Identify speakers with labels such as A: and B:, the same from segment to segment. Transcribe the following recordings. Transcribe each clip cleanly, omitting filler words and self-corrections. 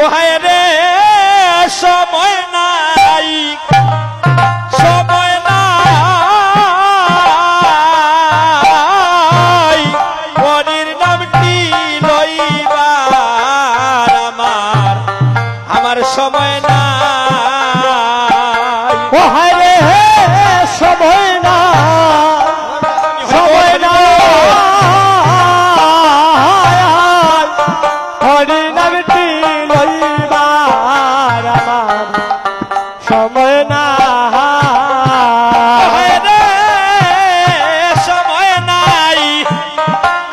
A: হায় রে সময় নাই সময় নাই পরের নামটি লইবার আমার আমার সময় নাই
B: ও হায় রে সময় না সময় না হরি নামটি লইবার আমার সময় না
A: হায় রে সময় নাই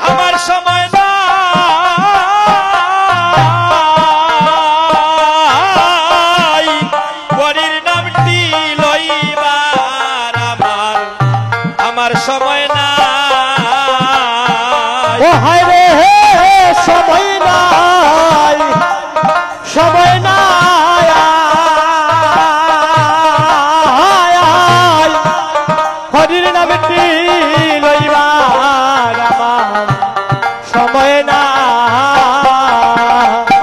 A: আমার সময় নাই পরের নামটি লইবার আমার আমার সময় নাই
B: ও হায় রে সময় নাই সময় নাই হরির নামটি লইবার আমার সময় না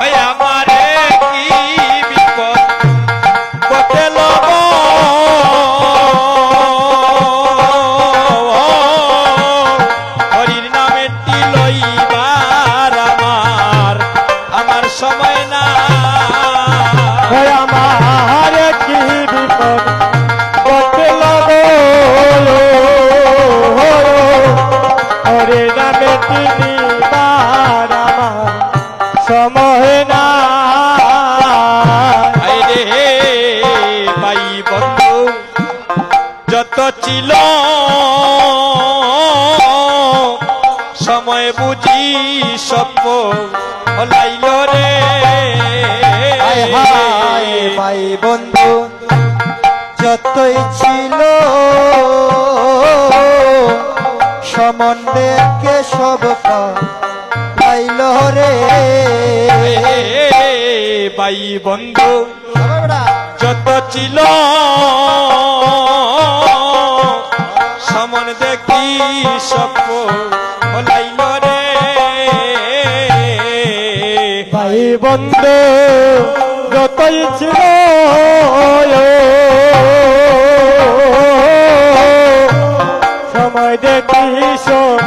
A: ওই আমারে কি বিপদ ঘটেল গো হরির নামেটি লইবার আমার আমার সময় না
B: ওই আমার কি বিপদ ঘটল গো হরে নামে তিনিবার আমার সময় না
A: আইরে ভাই বন্ধু যত ছিল সময় বুঝি সব হলাইল রে
B: হায় হায় ভাই বন্ধু যতই ছিল সম্বন্ধে সব পাইল রে
A: ভাই বন্ধু যত ছিল সমন দেখি সব হলাইল রে
B: ভাই বন্ধু যতই ছিল সময় দেখি সব